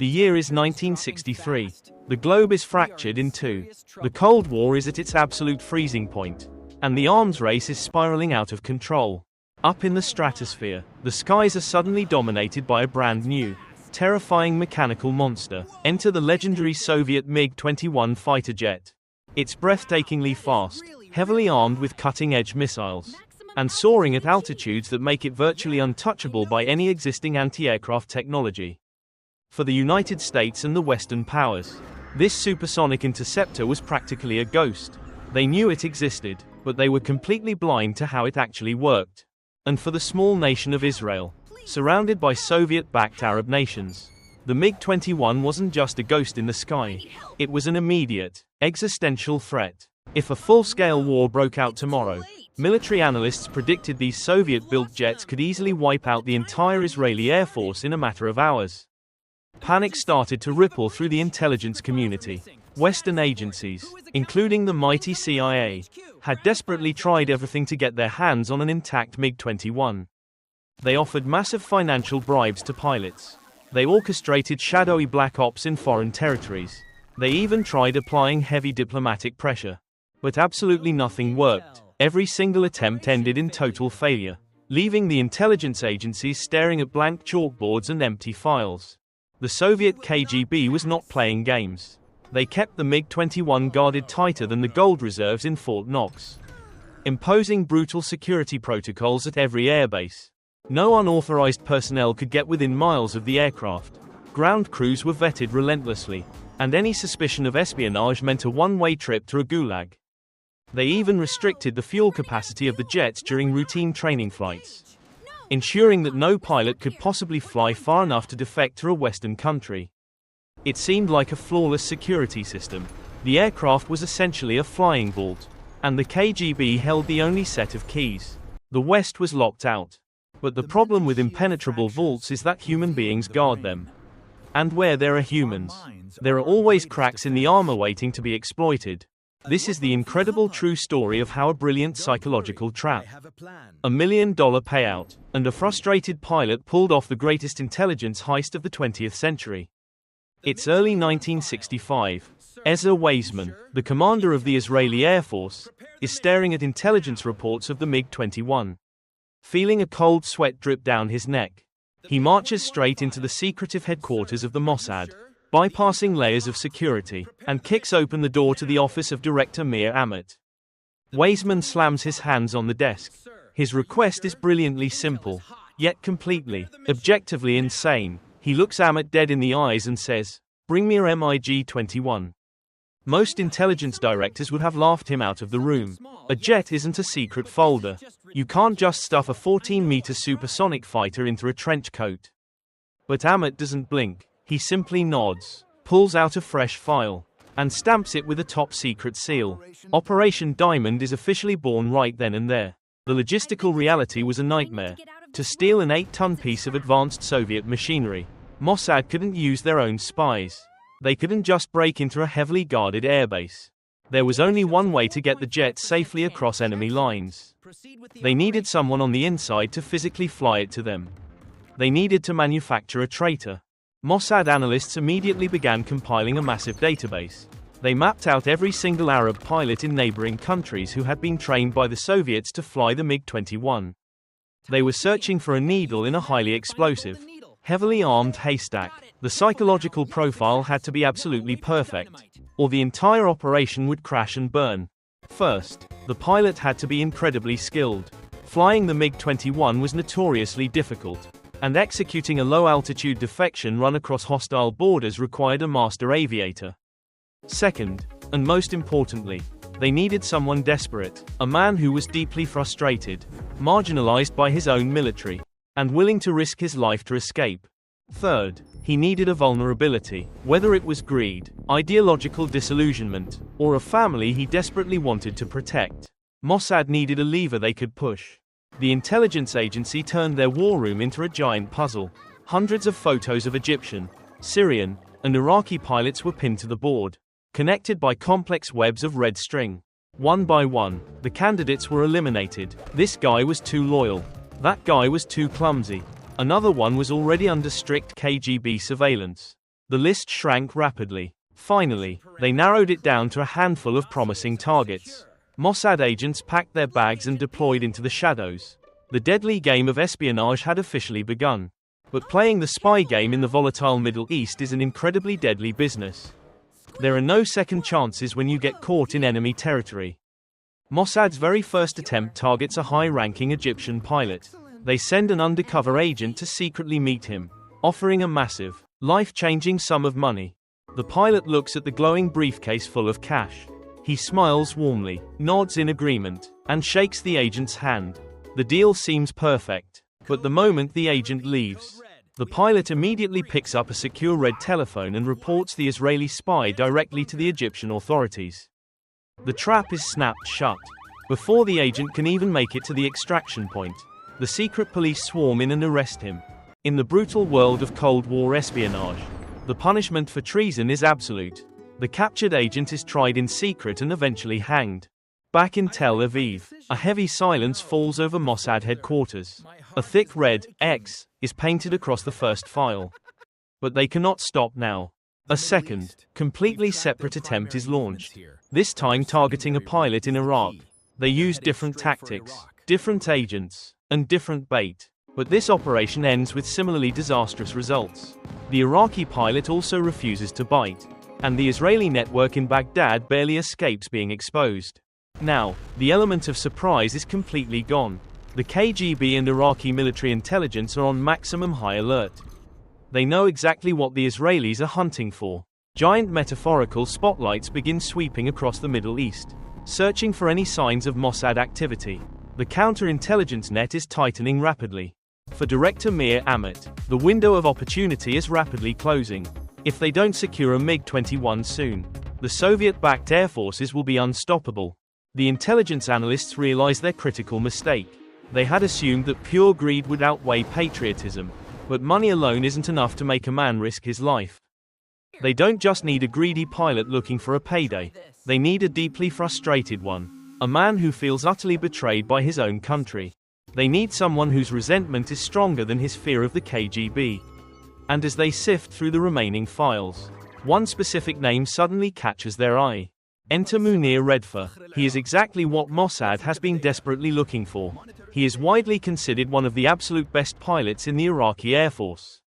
The year is 1963. The globe is fractured in two. The Cold War is at its absolute freezing point, and the arms race is spiraling out of control. Up in the stratosphere, the skies are suddenly dominated by a brand new, terrifying mechanical monster. Enter the legendary Soviet MiG-21 fighter jet. It's breathtakingly fast, heavily armed with cutting-edge missiles, and soaring at altitudes that make it virtually untouchable by any existing anti-aircraft technology. For the United States and the Western powers, this supersonic interceptor was practically a ghost. They knew it existed, but they were completely blind to how it actually worked. And for the small nation of Israel, surrounded by Soviet-backed Arab nations, the MiG-21 wasn't just a ghost in the sky. It was an immediate, existential threat. If a full-scale war broke out tomorrow, military analysts predicted these Soviet-built jets could easily wipe out the entire Israeli Air Force in a matter of hours. Panic started to ripple through the intelligence community. Western agencies, including the mighty CIA, had desperately tried everything to get their hands on an intact MiG-21. They offered massive financial bribes to pilots. They orchestrated shadowy black ops in foreign territories. They even tried applying heavy diplomatic pressure. But absolutely nothing worked. Every single attempt ended in total failure, leaving the intelligence agencies staring at blank chalkboards and empty files. The Soviet KGB was not playing games. They kept the MiG-21 guarded tighter than the gold reserves in Fort Knox, imposing brutal security protocols at every airbase. No unauthorized personnel could get within miles of the aircraft. Ground crews were vetted relentlessly, and any suspicion of espionage meant a one-way trip to a gulag. They even restricted the fuel capacity of the jets during routine training flights, ensuring that no pilot could possibly fly far enough to defect to a Western country. It seemed like a flawless security system. The aircraft was essentially a flying vault, and the KGB held the only set of keys. The West was locked out. But the problem with impenetrable vaults is that human beings guard them. And where there are humans, there are always cracks in the armor waiting to be exploited. This is the incredible true story of how a brilliant psychological trap, $1 million payout, and a frustrated pilot pulled off the greatest intelligence heist of the 20th century. It's early 1965. Ezra Weizmann, the commander of the Israeli Air Force, is staring at intelligence reports of the MiG-21. Feeling a cold sweat drip down his neck, he marches straight into the secretive headquarters of the Mossad, bypassing layers of security, and kicks open the door to the office of Director Mir Amit. Weizmann slams his hands on the desk. His request is brilliantly simple, yet completely, objectively insane. He looks Amit dead in the eyes and says, "Bring me your MiG-21." Most intelligence directors would have laughed him out of the room. A jet isn't a secret folder. You can't just stuff a 14-meter supersonic fighter into a trench coat. But Amit doesn't blink. He simply nods, pulls out a fresh file, and stamps it with a top-secret seal. Operation Diamond is officially born right then and there. The logistical reality was a nightmare. To steal an 8-ton piece of advanced Soviet machinery, Mossad couldn't use their own spies. They couldn't just break into a heavily guarded airbase. There was only one way to get the jet safely across enemy lines. They needed someone on the inside to physically fly it to them. They needed to manufacture a traitor. Mossad analysts immediately began compiling a massive database. They mapped out every single Arab pilot in neighboring countries who had been trained by the Soviets to fly the MiG-21. They were searching for a needle in a highly explosive, heavily armed haystack. The psychological profile had to be absolutely perfect, or the entire operation would crash and burn. First, the pilot had to be incredibly skilled. Flying the MiG-21 was notoriously difficult, and executing a low-altitude defection run across hostile borders required a master aviator. Second, and most importantly, they needed someone desperate, a man who was deeply frustrated, marginalized by his own military, and willing to risk his life to escape. Third, he needed a vulnerability, whether it was greed, ideological disillusionment, or a family he desperately wanted to protect. Mossad needed a lever they could push. The intelligence agency turned their war room into a giant puzzle. Hundreds of photos of Egyptian, Syrian, and Iraqi pilots were pinned to the board, connected by complex webs of red string. One by one, the candidates were eliminated. This guy was too loyal. That guy was too clumsy. Another one was already under strict KGB surveillance. The list shrank rapidly. Finally, they narrowed it down to a handful of promising targets. Mossad agents packed their bags and deployed into the shadows. The deadly game of espionage had officially begun. But playing the spy game in the volatile Middle East is an incredibly deadly business. There are no second chances when you get caught in enemy territory. Mossad's very first attempt targets a high-ranking Egyptian pilot. They send an undercover agent to secretly meet him, offering a massive, life-changing sum of money. The pilot looks at the glowing briefcase full of cash. He smiles warmly, nods in agreement, and shakes the agent's hand. The deal seems perfect. But the moment the agent leaves, the pilot immediately picks up a secure red telephone and reports the Israeli spy directly to the Egyptian authorities. The trap is snapped shut. Before the agent can even make it to the extraction point, the secret police swarm in and arrest him. In the brutal world of Cold War espionage, the punishment for treason is absolute. The captured agent is tried in secret and eventually hanged. Back in Tel Aviv, a heavy silence falls over Mossad headquarters. A thick red X is painted across the first file. But they cannot stop now. A second, completely separate attempt is launched, this time targeting a pilot in Iraq. They use different tactics, different agents, and different bait. But this operation ends with similarly disastrous results. The Iraqi pilot also refuses to bite, and the Israeli network in Baghdad barely escapes being exposed. Now, the element of surprise is completely gone. The KGB and Iraqi military intelligence are on maximum high alert. They know exactly what the Israelis are hunting for. Giant metaphorical spotlights begin sweeping across the Middle East, searching for any signs of Mossad activity. The counterintelligence net is tightening rapidly. For Director Mir Amit, the window of opportunity is rapidly closing. If they don't secure a MiG-21 soon, the Soviet-backed air forces will be unstoppable. The intelligence analysts realize their critical mistake. They had assumed that pure greed would outweigh patriotism. But money alone isn't enough to make a man risk his life. They don't just need a greedy pilot looking for a payday. They need a deeply frustrated one. A man who feels utterly betrayed by his own country. They need someone whose resentment is stronger than his fear of the KGB. And as they sift through the remaining files, one specific name suddenly catches their eye. Enter Munir Redfa. He is exactly what Mossad has been desperately looking for. He is widely considered one of the absolute best pilots in the Iraqi Air Force.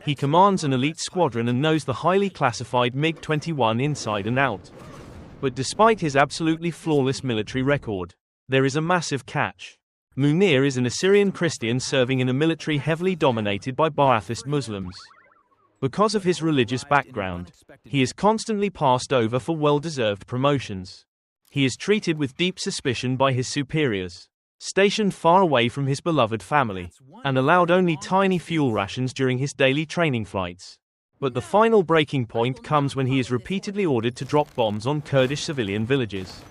He commands an elite squadron and knows the highly classified MiG-21 inside and out. But despite his absolutely flawless military record, there is a massive catch. Munir is an Assyrian Christian serving in a military heavily dominated by Ba'athist Muslims. Because of his religious background, he is constantly passed over for well-deserved promotions. He is treated with deep suspicion by his superiors, stationed far away from his beloved family, and allowed only tiny fuel rations during his daily training flights. But the final breaking point comes when he is repeatedly ordered to drop bombs on Kurdish civilian villages.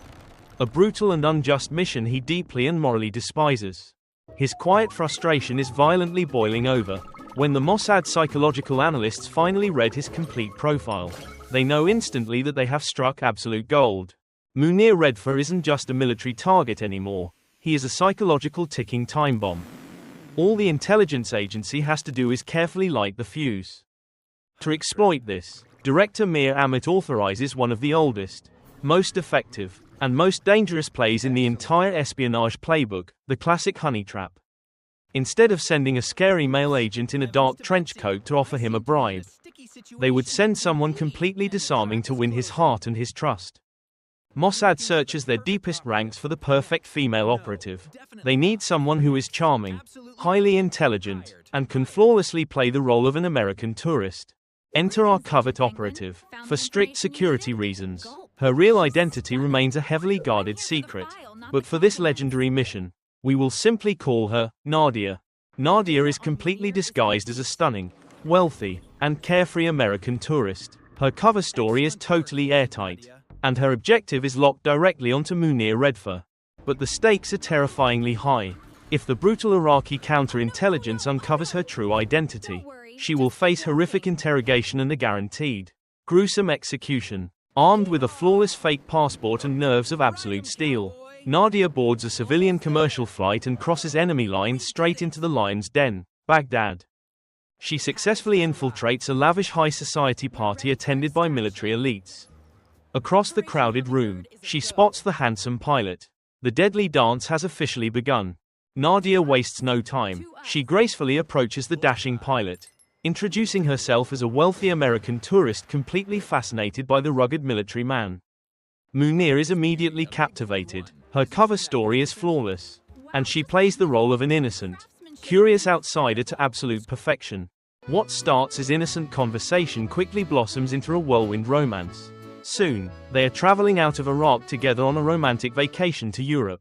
A brutal and unjust mission he deeply and morally despises. His quiet frustration is violently boiling over. When the Mossad psychological analysts finally read his complete profile, they know instantly that they have struck absolute gold. Munir Redfa isn't just a military target anymore. He is a psychological ticking time bomb. All the intelligence agency has to do is carefully light the fuse. To exploit this, Director Mir Amit authorizes one of the oldest, most effective, and most dangerous plays in the entire espionage playbook, the classic honeytrap. Instead of sending a scary male agent in a dark trench coat to offer him a bribe, they would send someone completely disarming to win his heart and his trust. Mossad searches their deepest ranks for the perfect female operative. They need someone who is charming, highly intelligent, and can flawlessly play the role of an American tourist. Enter our covert operative. For strict security reasons, her real identity remains a heavily guarded secret. But for this legendary mission, we will simply call her Nadia. Nadia is completely disguised as a stunning, wealthy, and carefree American tourist. Her cover story is totally airtight, and her objective is locked directly onto Munir Redfa. But the stakes are terrifyingly high. If the brutal Iraqi counterintelligence uncovers her true identity, she will face horrific interrogation and a guaranteed, gruesome execution. Armed with a flawless fake passport and nerves of absolute steel, Nadia boards a civilian commercial flight and crosses enemy lines straight into the lion's den, Baghdad. She successfully infiltrates a lavish high society party attended by military elites. Across the crowded room, she spots the handsome pilot. The deadly dance has officially begun. Nadia wastes no time. She gracefully approaches the dashing pilot, introducing herself as a wealthy American tourist completely fascinated by the rugged military man. Munir is immediately captivated. Her cover story is flawless, and she plays the role of an innocent, curious outsider to absolute perfection. What starts as innocent conversation quickly blossoms into a whirlwind romance. Soon, they are traveling out of Iraq together on a romantic vacation to Europe.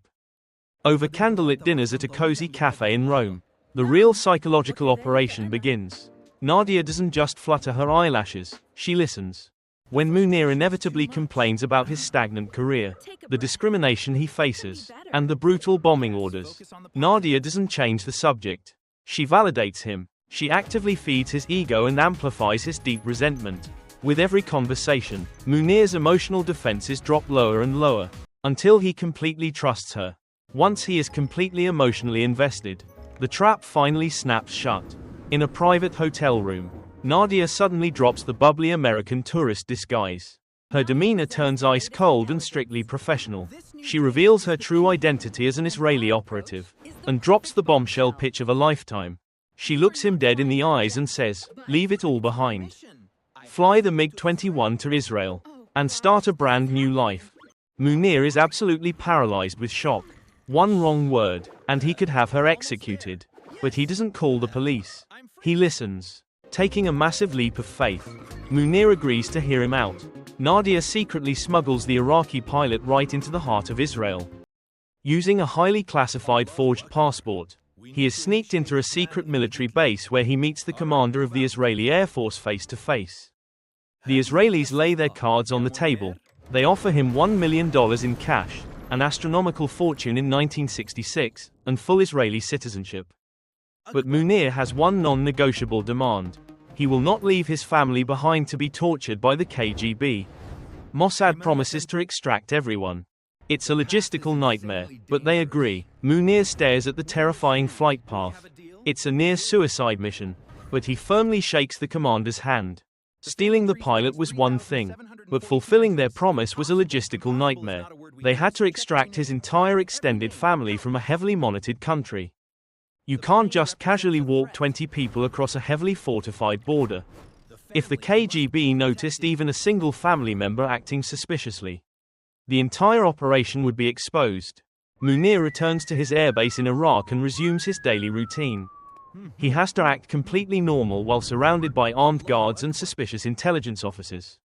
Over candlelit dinners at a cozy cafe in Rome, the real psychological operation begins. Nadia doesn't just flutter her eyelashes, she listens. When Munir inevitably complains about his stagnant career, the discrimination he faces, and the brutal bombing orders, Nadia doesn't change the subject. She validates him. She actively feeds his ego and amplifies his deep resentment. With every conversation, Munir's emotional defenses drop lower and lower, until he completely trusts her. Once he is completely emotionally invested, the trap finally snaps shut. In a private hotel room, Nadia suddenly drops the bubbly American tourist disguise. Her demeanor turns ice cold and strictly professional. She reveals her true identity as an Israeli operative, and drops the bombshell pitch of a lifetime. She looks him dead in the eyes and says, "Leave it all behind. Fly the MiG-21 to Israel, and start a brand new life." Munir is absolutely paralyzed with shock. One wrong word, and he could have her executed. But he doesn't call the police. He listens. Taking a massive leap of faith, Munir agrees to hear him out. Nadia secretly smuggles the Iraqi pilot right into the heart of Israel. Using a highly classified forged passport, he is sneaked into a secret military base where he meets the commander of the Israeli Air Force face to face. The Israelis lay their cards on the table. They offer him $1 million in cash, an astronomical fortune in 1966, and full Israeli citizenship. But Munir has one non-negotiable demand. He will not leave his family behind to be tortured by the KGB. Mossad promises to extract everyone. It's a logistical nightmare, but they agree. Munir stares at the terrifying flight path. It's a near-suicide mission, but he firmly shakes the commander's hand. Stealing the pilot was one thing, but fulfilling their promise was a logistical nightmare. They had to extract his entire extended family from a heavily monitored country. You can't just casually walk 20 people across a heavily fortified border. If the KGB noticed even a single family member acting suspiciously, the entire operation would be exposed. Munir returns to his airbase in Iraq and resumes his daily routine. He has to act completely normal while surrounded by armed guards and suspicious intelligence officers.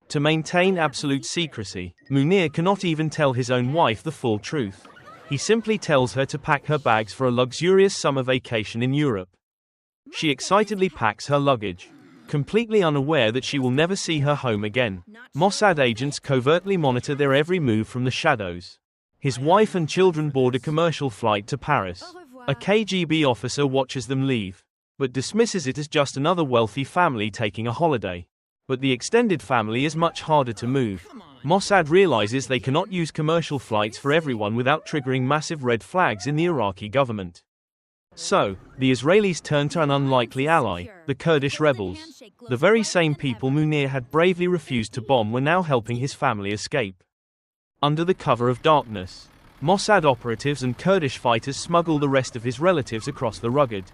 To maintain absolute secrecy, Munir cannot even tell his own wife the full truth. He simply tells her to pack her bags for a luxurious summer vacation in Europe. She excitedly packs her luggage, completely unaware that she will never see her home again. Mossad agents covertly monitor their every move from the shadows. His wife and children board a commercial flight to Paris. A KGB officer watches them leave, but dismisses it as just another wealthy family taking a holiday. But the extended family is much harder to move. Mossad realizes they cannot use commercial flights for everyone without triggering massive red flags in the Iraqi government. So, the Israelis turn to an unlikely ally, the Kurdish rebels. The very same people Munir had bravely refused to bomb were now helping his family escape. Under the cover of darkness, Mossad operatives and Kurdish fighters smuggle the rest of his relatives across the rugged,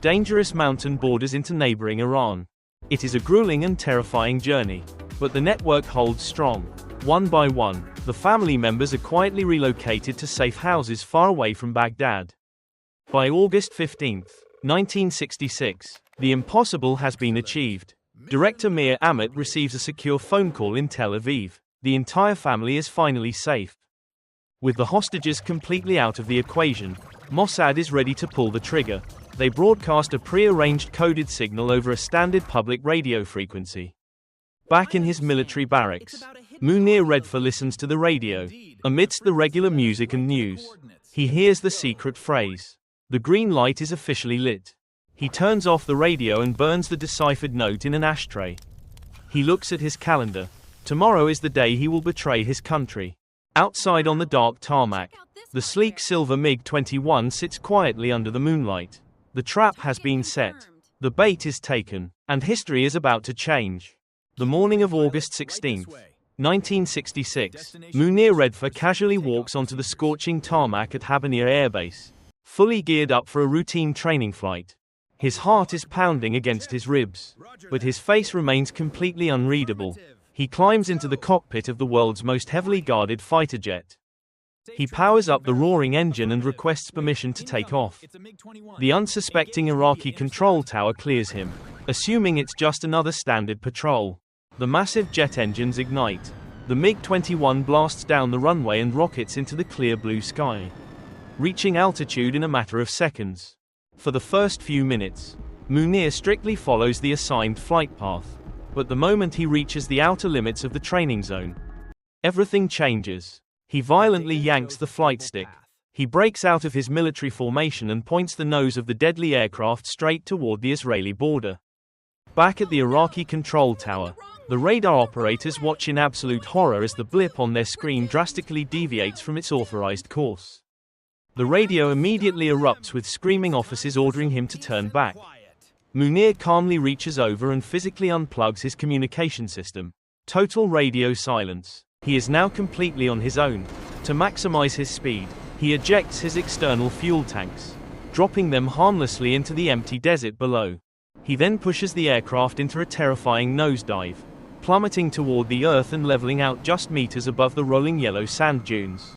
dangerous mountain borders into neighboring Iran. It is a grueling and terrifying journey, but the network holds strong. One by one, the family members are quietly relocated to safe houses far away from Baghdad. By August 15, 1966, the impossible has been achieved. Director Mir Amit receives a secure phone call in Tel Aviv. The entire family is finally safe. With the hostages completely out of the equation, Mossad is ready to pull the trigger. They broadcast a pre-arranged coded signal over a standard public radio frequency. Back in his military barracks, Munir Redfa listens to the radio. Amidst the regular music and news, he hears the secret phrase. The green light is officially lit. He turns off the radio and burns the deciphered note in an ashtray. He looks at his calendar. Tomorrow is the day he will betray his country. Outside on the dark tarmac, the sleek silver MiG-21 sits quietly under the moonlight. The trap has been set. The bait is taken, and history is about to change. The morning of August 16, 1966, Munir Redfa casually walks onto the scorching tarmac at Habanir Air Base, fully geared up for a routine training flight. His heart is pounding against his ribs, but his face remains completely unreadable. He climbs into the cockpit of the world's most heavily guarded fighter jet. He powers up the roaring engine and requests permission to take off. The unsuspecting Iraqi control tower clears him, assuming it's just another standard patrol. The massive jet engines ignite. The MiG-21 blasts down the runway and rockets into the clear blue sky, reaching altitude in a matter of seconds. For the first few minutes, Munir strictly follows the assigned flight path, but the moment he reaches the outer limits of the training zone, everything changes. He violently yanks the flight stick. He breaks out of his military formation and points the nose of the deadly aircraft straight toward the Israeli border. Back at the Iraqi control tower, the radar operators watch in absolute horror as the blip on their screen drastically deviates from its authorized course. The radio immediately erupts with screaming officers ordering him to turn back. Munir calmly reaches over and physically unplugs his communication system. Total radio silence. He is now completely on his own. To maximize his speed, he ejects his external fuel tanks, dropping them harmlessly into the empty desert below. He then pushes the aircraft into a terrifying nosedive, plummeting toward the earth and leveling out just meters above the rolling yellow sand dunes.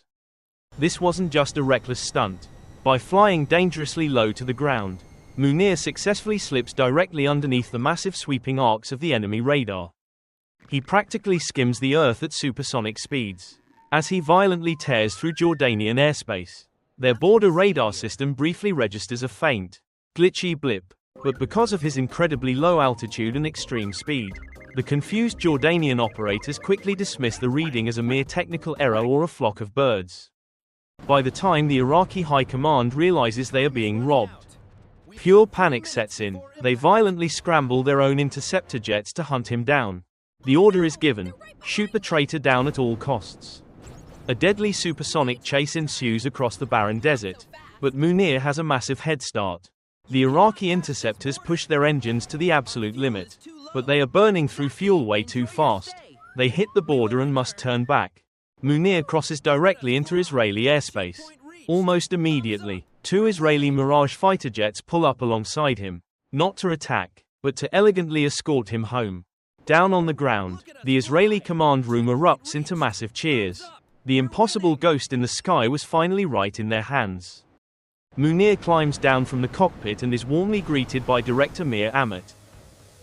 This wasn't just a reckless stunt. By flying dangerously low to the ground, Munir successfully slips directly underneath the massive sweeping arcs of the enemy radar. He practically skims the earth at supersonic speeds. As he violently tears through Jordanian airspace, their border radar system briefly registers a faint, glitchy blip, but because of his incredibly low altitude and extreme speed, the confused Jordanian operators quickly dismiss the reading as a mere technical error or a flock of birds. By the time the Iraqi high command realizes they are being robbed, pure panic sets in. They violently scramble their own interceptor jets to hunt him down. The order is given: shoot the traitor down at all costs. A deadly supersonic chase ensues across the barren desert, but Munir has a massive head start. The Iraqi interceptors push their engines to the absolute limit, but they are burning through fuel way too fast. They hit the border and must turn back. Munir crosses directly into Israeli airspace. Almost immediately, two Israeli Mirage fighter jets pull up alongside him, not to attack, but to elegantly escort him home. Down on the ground, the Israeli command room erupts into massive cheers. The impossible ghost in the sky was finally right in their hands. Munir climbs down from the cockpit and is warmly greeted by Director Mir Amit.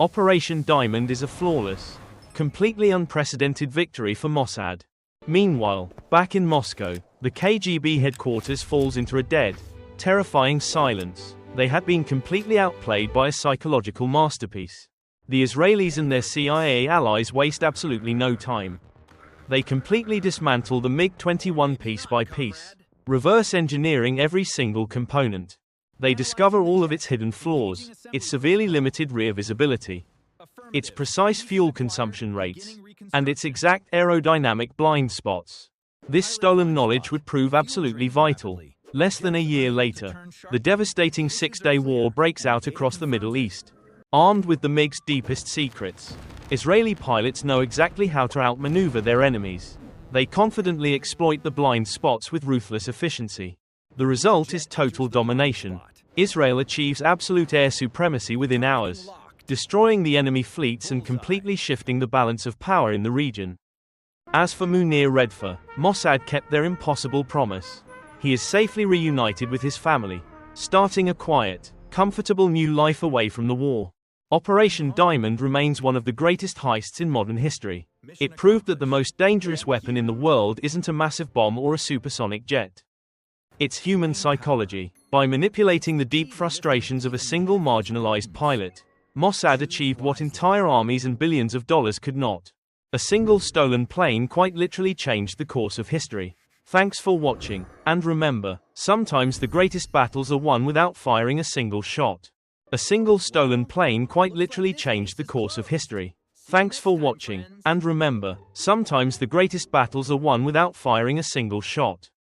Operation Diamond is a flawless, completely unprecedented victory for Mossad. Meanwhile, back in Moscow, the KGB headquarters falls into a dead, terrifying silence. They had been completely outplayed by a psychological masterpiece. The Israelis and their CIA allies waste absolutely no time. They completely dismantle the MiG-21 piece by piece, reverse engineering every single component. They discover all of its hidden flaws, its severely limited rear visibility, its precise fuel consumption rates, and its exact aerodynamic blind spots. This stolen knowledge would prove absolutely vital. Less than a year later, the devastating six-day war breaks out across the Middle East. Armed with the MiG's deepest secrets, Israeli pilots know exactly how to outmaneuver their enemies. They confidently exploit the blind spots with ruthless efficiency. The result is total domination. Israel achieves absolute air supremacy within hours, destroying the enemy fleets and completely shifting the balance of power in the region. As for Munir Redfa, Mossad kept their impossible promise. He is safely reunited with his family, starting a quiet, comfortable new life away from the war. Operation Diamond remains one of the greatest heists in modern history. It proved that the most dangerous weapon in the world isn't a massive bomb or a supersonic jet. It's human psychology. By manipulating the deep frustrations of a single marginalized pilot, Mossad achieved what entire armies and billions of dollars could not. A single stolen plane quite literally changed the course of history. Thanks for watching, and remember, sometimes the greatest battles are won without firing a single shot. A single stolen plane quite literally changed the course of history. Thanks for watching, and remember, sometimes the greatest battles are won without firing a single shot.